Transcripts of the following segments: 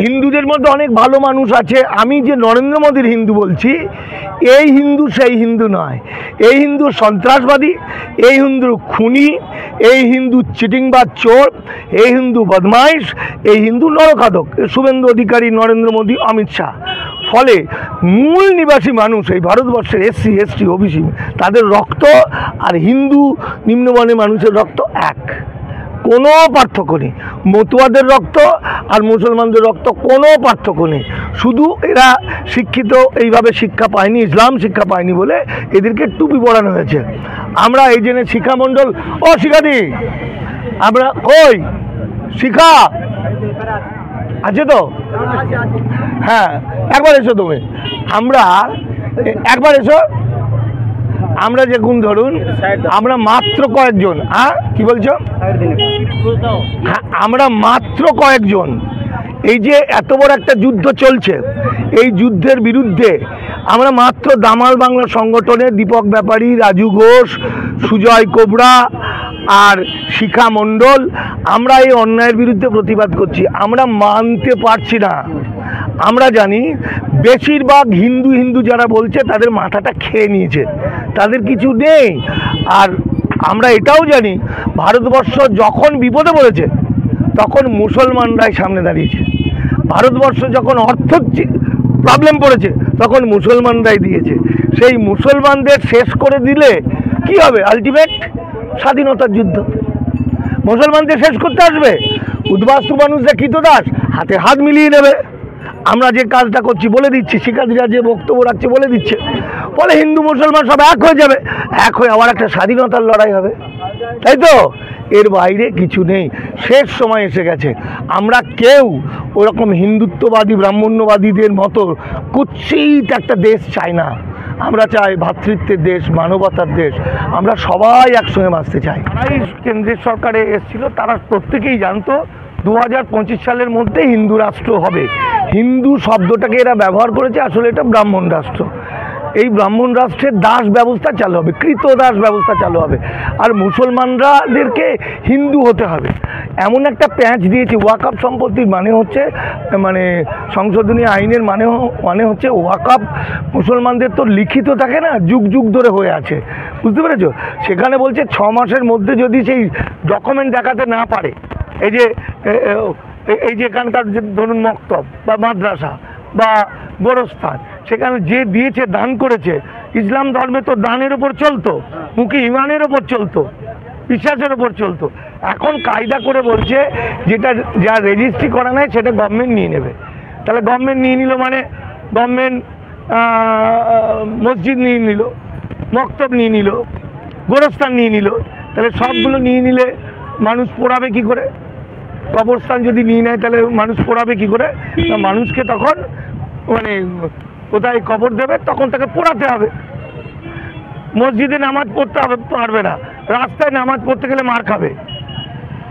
হিন্দুদের মধ্যে অনেক ভালো মানুষ আছে। আমি যে নরেন্দ্র মোদীর হিন্দু বলছি, এই হিন্দু সেই হিন্দু নয়। এই হিন্দু সন্ত্রাসবাদী, এই হিন্দু খুনি, এই হিন্দু চিটিংবাজ চোর, এই হিন্দু বদমাইশ, এই হিন্দু নরখাদক। শুভেন্দু অধিকারী, নরেন্দ্র মোদী, অমিত শাহ। ফলে মূল নিবাসী মানুষ এই ভারতবর্ষের এসসি এসটি ওবিসি, তাদের রক্ত আর হিন্দু নিম্নবর্ণের মানুষের রক্ত এক, কোনো পার্থক্য নেই। মতুয়াদের রক্ত আর মুসলমানদের রক্ত কোনো পার্থক্য নেই। শুধু এরা শিক্ষিত এইভাবে শিক্ষা পায়নি, ইসলাম শিক্ষা পায়নি বলে এদেরকে টুপি পরানো হয়েছে। আমরা এই জন্য শিখা মণ্ডল, ও শিখাদি, আমরা কই শিখা আছে তো? হ্যাঁ, একবার এসো তুমি, আমরা একবার এসো। আমরা দেখুন, ধরুন আমরা মাত্র কয়েকজন, হ্যাঁ কি বলছো? হ্যাঁ, আমরা মাত্র কয়েকজন, এই যে এত বড় একটা যুদ্ধ চলছে, এই যুদ্ধের বিরুদ্ধে আমরা মাত্র দামাল বাংলা সংগঠনের দীপক ব্যাপারী, রাজু ঘোষ, সুজয় কোবরা আর শিখা মণ্ডল, আমরা এই অন্যায়ের বিরুদ্ধে প্রতিবাদ করছি। আমরা মানতে পারছি না। আমরা জানি বেশিরভাগ হিন্দু যারা বলছে তাদের মাথাটা খেয়ে নিয়েছে, তাদের কিছু নেই। আর আমরা এটাও জানি ভারতবর্ষ যখন বিপদে পড়েছে তখন মুসলমানরাই সামনে দাঁড়িয়েছে। ভারতবর্ষ যখন অর্থ প্রবলেম পড়েছে তখন মুসলমানরাই দিয়েছে। সেই মুসলমানদের শেষ করে দিলে কি হবে? আলটিমেট স্বাধীনতার যুদ্ধ। মুসলমানদের শেষ করতে আসবে, উদ্বাস্তু মানুষরা কৃতদাস হাতে হাত মিলিয়ে নেবে। আমরা যে কাজটা করছি বলে দিচ্ছি, শিক্ষার্থীরা যে বক্তব্য রাখছে বলে দিচ্ছে, ফলে হিন্দু মুসলমান সব এক হয়ে যাবে, এক হয়ে আবার একটা স্বাধীনতার লড়াই হবে, তাই তো? এর বাইরে কিছু নেই। শেষ সময় এসে গেছে। আমরা কেউ ওরকম হিন্দুত্ববাদী ব্রাহ্মণ্যবাদীদের মতো কুৎসিত একটা দেশ চাই না। আমরা চাই ভ্রাতৃত্বের দেশ, মানবতার দেশ। আমরা সবাই একসঙ্গে বাঁচতে চাই। তারাই কেন্দ্রের সরকারে এসেছিল, তারা প্রত্যেকেই জানতো 2025 সালের মধ্যে হিন্দু রাষ্ট্র হবে। হিন্দু শব্দটাকে এরা ব্যবহার করেছে, আসলে এটা ব্রাহ্মণ রাষ্ট্র। এই ব্রাহ্মণ রাষ্ট্রের দাস ব্যবস্থা চালু হবে, কৃতদাস ব্যবস্থা চালু হবে, আর মুসলমানরাদেরকে হিন্দু হতে হবে। এমন একটা প্যাঁচ দিয়েছে। ওয়াকফ সম্পত্তির মানে হচ্ছে, মানে সংশোধনী আইনের মানে হচ্ছে ওয়াকফ মুসলমানদের তো লিখিত থাকে না, যুগ যুগ ধরে হয়ে আছে, বুঝতে পেরেছো? সেখানে বলছে 6 মাসের মধ্যে যদি সেই ডকুমেন্ট দেখাতে না পারে, এই যে এখানকার যে ধরুন মক্তব বা মাদ্রাসা বা গোরস্থান, সেখানে যে দিয়েছে, দান করেছে, ইসলাম ধর্মে তো দানের ওপর চলতো, মুখে ইমানের ওপর চলতো, বিশ্বাসের ওপর চলতো। এখন কায়দা করে বলছে যেটা যা রেজিস্ট্রি করা নাই সেটা গভর্নমেন্ট নিয়ে নেবে। তাহলে গভর্নমেন্ট নিয়ে নিল মানে গভর্নমেন্ট মসজিদ নিয়ে নিল, মক্তব নিয়ে নিল, গোরস্থান নিয়ে নিল। তাহলে সবগুলো নিয়ে নিলে মানুষ পড়াবে কি করে? কবরস্থান যদি নিয়ে নেয় তাহলে মানুষ পড়াবে কি করে? মানুষকে তখন মানে কোথায় কবর দেবে তখন তাকে পড়াতে হবে। মসজিদে নামাজ পড়তে হবে, পারবে না। রাস্তায় নামাজ পড়তে গেলে মার খাবে,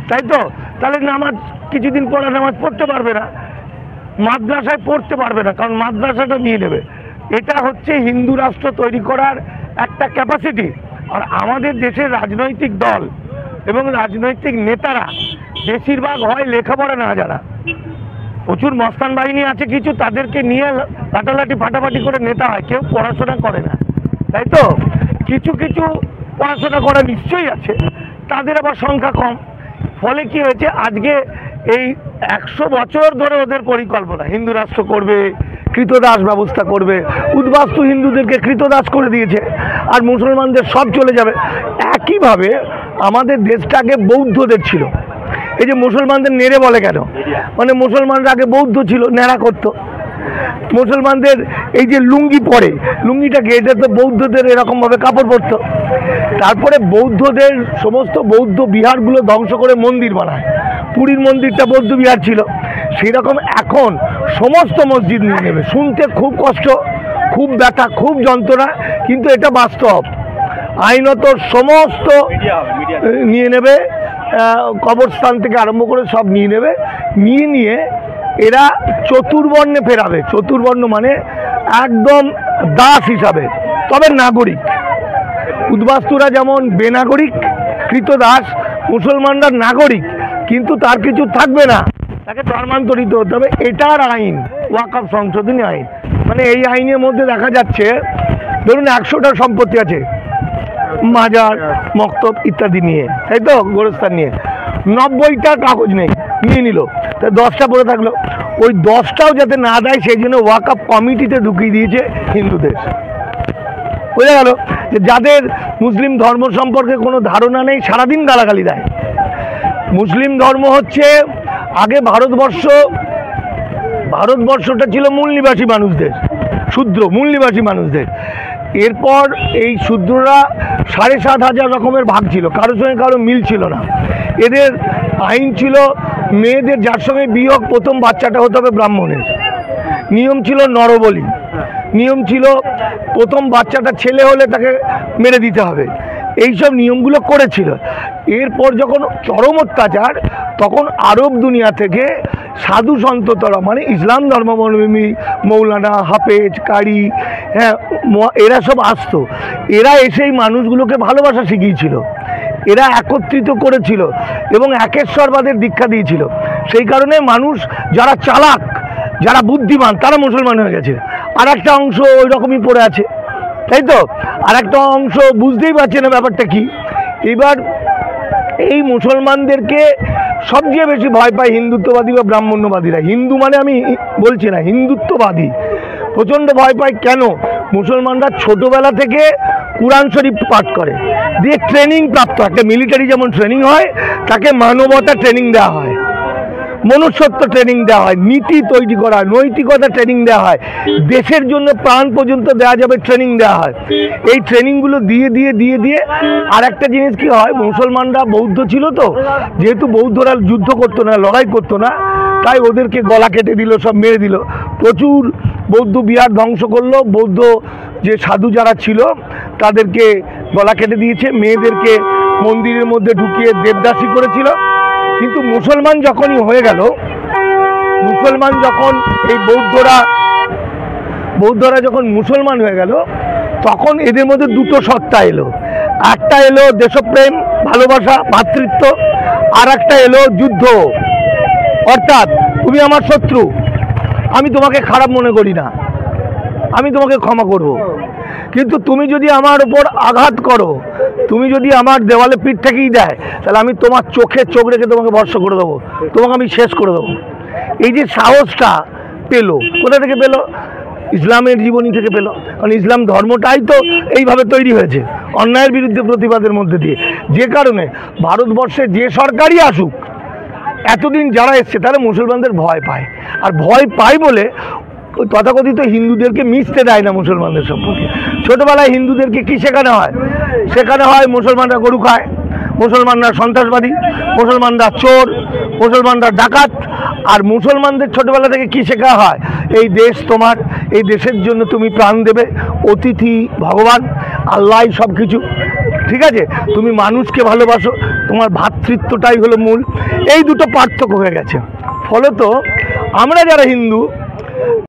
তাই তো? তাহলে নামাজ কিছুদিন পরে নামাজ পড়তে পারবে না, মাদ্রাসায় পড়তে পারবে না, কারণ মাদ্রাসাটা নিয়ে নেবে। এটা হচ্ছে হিন্দু রাষ্ট্র তৈরি করার একটা ক্যাপাসিটি। আর আমাদের দেশের রাজনৈতিক দল এবং রাজনৈতিক নেতারা বেশিরভাগ হয় লেখাপড়া না জানা। প্রচুর মস্তান বাহিনী আছে কিছু, তাদেরকে নিয়ে লাটালাটি ফাটাফাটি করে নেতা হয়, কেউ পড়াশোনা করে না, তাই তো? কিছু কিছু পড়াশোনা করা নিশ্চয়ই আছে, তাদের আবার সংখ্যা কম। ফলে কি হয়েছে, আজকে এই 100 বছর ধরে ওদের পরিকল্পনা, হিন্দু রাষ্ট্র করবে, কৃতদাস ব্যবস্থা করবে, উদ্বাস্তু হিন্দুদেরকে কৃতদাস করে দিয়েছে, আর মুসলমানদের সব চলে যাবে। একইভাবে আমাদের দেশটা আগে বৌদ্ধদের ছিল। এই যে মুসলমানদের নেড়ে বলে কেন? মানে মুসলমানরা আগে বৌদ্ধ ছিল, নেড়া করতো। মুসলমানদের এই যে লুঙ্গি পরে, লুঙ্গিটাকে এটা তো বৌদ্ধদের এরকমভাবে কাপড় পরতো। তারপরে বৌদ্ধদের সমস্ত বৌদ্ধ বিহারগুলো ধ্বংস করে মন্দির বানায়। পুরীর মন্দিরটা বৌদ্ধ বিহার ছিল, সেরকম এখন সমস্ত মসজিদ নিয়ে নেবে। শুনতে খুব কষ্ট, খুব ব্যথা, খুব যন্ত্রণা, কিন্তু এটা বাস্তব। আইনত সমস্ত নিয়ে নেবে, কবরস্থান থেকে আরম্ভ করে সব নিয়ে নেবে। নিয়ে এরা চতুর্বর্ণে ফেরাবে। চতুর্বর্ণ মানে একদম দাস হিসাবে, তবে নাগরিক। উদ্বাস্তুরা যেমন বেনাগরিক, কৃতদাস, মুসলমানরা নাগরিক, কিন্তু তার কিছু থাকবে না, তাকে ধর্মান্তরিত হতে হবে, এটার আইন ওয়াকফ সংশোধনী আইন। মানে এই আইনের মধ্যে দেখা যাচ্ছে ধরুন 100টা সম্পত্তি আছে, মাজার, মক্তব ইত্যাদি নিয়ে, তাই তো, গোরস্থান নিয়ে, 90টা কাগজ নেই, নিয়ে নিল, তাই 10টা পড়ে থাকলো। ওই 10টাও যাতে না দেয় সেই জন্য ওয়াকফ কমিটিতে ঢুকিয়ে দিয়েছে হিন্দুদের। বোঝা গেল যে যাদের মুসলিম ধর্ম সম্পর্কে কোনো ধারণা নেই সারাদিন গালাগালি দেয়। মুসলিম ধর্ম হচ্ছে আগে ভারতবর্ষটা ছিল মূল নিবাসী মানুষদের, শূদ্র মূল নিবাসী মানুষদের। এরপর এই শূদ্ররা 7,500 রকমের ভাগ ছিল, কারোর সঙ্গে কারো মিল ছিল না। এদের আইন ছিল মেয়েদের যার সঙ্গে বিয়ে হোক প্রথম বাচ্চাটা হতে হবে ব্রাহ্মণের। নিয়ম ছিল নরবলি, নিয়ম ছিল প্রথম বাচ্চাটা ছেলে হলে তাকে মেরে দিতে হবে, এইসব নিয়মগুলো করেছিল। এরপর যখন চরম অত্যাচার, তখন আরব দুনিয়া থেকে সাধু সন্ততরা, মানে ইসলাম ধর্মাবলম্বী মৌলানা, হাফেজ, কারি, হ্যাঁ, এরা সব আসতো। এরা এসেই মানুষগুলোকে ভালোবাসা শিখিয়েছিল, এরা একত্রিত করেছিল এবং একেশ্বরবাদের দীক্ষা দিয়েছিল। সেই কারণে মানুষ যারা চালাক, যারা বুদ্ধিমান, তারা মুসলমান হয়ে গেছে। আর একটা অংশ ওই রকমই পড়ে আছে, তাই তো, আর একটা অংশ বুঝতেই পারছে না ব্যাপারটা কি। এবার এই মুসলমানদেরকে সবচেয়ে বেশি ভয় পায় হিন্দুত্ববাদী বা ব্রাহ্মণ্যবাদীরা। হিন্দু মানে আমি বলছি না, হিন্দুত্ববাদী প্রচণ্ড ভয় পায়। কেন? মুসলমানরা ছোটোবেলা থেকে কুরআন শরীফ পাঠ করে, দিয়ে ট্রেনিং প্রাপ্ত, একটা মিলিটারি যেমন ট্রেনিং হয়, তাকে মানবতা ট্রেনিং দেওয়া হয়, মনুষ্যত্ব ট্রেনিং দেওয়া হয়, নীতি তৈরি করা হয়, নৈতিকতা ট্রেনিং দেওয়া হয়, দেশের জন্য প্রাণ পর্যন্ত দেওয়া যাবে ট্রেনিং দেওয়া হয়। এই ট্রেনিংগুলো দিয়ে দিয়ে দিয়ে দিয়ে আর একটা জিনিস কি হয়, মুসলমানরা বৌদ্ধ ছিল তো, যেহেতু বৌদ্ধরা যুদ্ধ করতো না, লড়াই করতো না, তাই ওদেরকে গলা কেটে দিল, সব মেরে দিল, প্রচুর বৌদ্ধ বিহার ধ্বংস করলো, বৌদ্ধ যে সাধু যারা ছিল তাদেরকে গলা কেটে দিয়েছে, মেয়েদেরকে মন্দিরের মধ্যে ঢুকিয়ে দেবদাসী করেছিল। কিন্তু মুসলমান যখনই হয়ে গেল, মুসলমান যখন এই বৌদ্ধরা যখন মুসলমান হয়ে গেল, তখন এদের মধ্যে দুটো সত্তা এলো। একটা এলো দেশপ্রেম, ভালোবাসা, ভ্রাতৃত্ব, আর একটা এলো যুদ্ধ। অর্থাৎ তুমি আমার শত্রু, আমি তোমাকে খারাপ মনে করি না, আমি তোমাকে ক্ষমা করব, কিন্তু তুমি যদি আমার উপর আঘাত করো, তুমি যদি আমার দেওয়ালে পিঠ ঠেকিয়ে দেয়, তাহলে আমি তোমার চোখে চোখ রেখে তোমাকে ভস্ম করে দেবো, তোমাকে আমি শেষ করে দেবো। এই যে সাহসটা পেলো, কোথা থেকে পেলো? ইসলামের জীবনী থেকে পেলো। কারণ ইসলাম ধর্মটাই তো এইভাবে তৈরি হয়েছে, অন্যায়ের বিরুদ্ধে প্রতিবাদের মধ্যে দিয়ে। যে কারণে ভারতবর্ষে যে সরকারই আসুক, এতদিন যারা এসছে তারা মুসলমানদের ভয় পায়, আর ভয় পায় বলে ওই তথাকথিত হিন্দুদেরকে মিশতে দেয় না মুসলমানদের সম্পর্কে। ছোটোবেলায় হিন্দুদেরকে কি শেখানো হয়? শেখানো হয় মুসলমানরা গরু খায়, মুসলমানরা সন্ত্রাসবাদী, মুসলমানরা চোর, মুসলমানরা ডাকাত। আর মুসলমানদের ছোটোবেলা থেকে কি শেখা হয়? এই দেশ তোমার, এই দেশের জন্য তুমি প্রাণ দেবে, অতিথি ভগবান, আল্লাহ সব কিছু, ঠিক আছে, তুমি মানুষকে ভালোবাসো, তোমার ভ্রাতৃত্বটাই হলো মূল। এই দুটো পার্থক্য হয়ে গেছে। ফলত আমরা যারা হিন্দু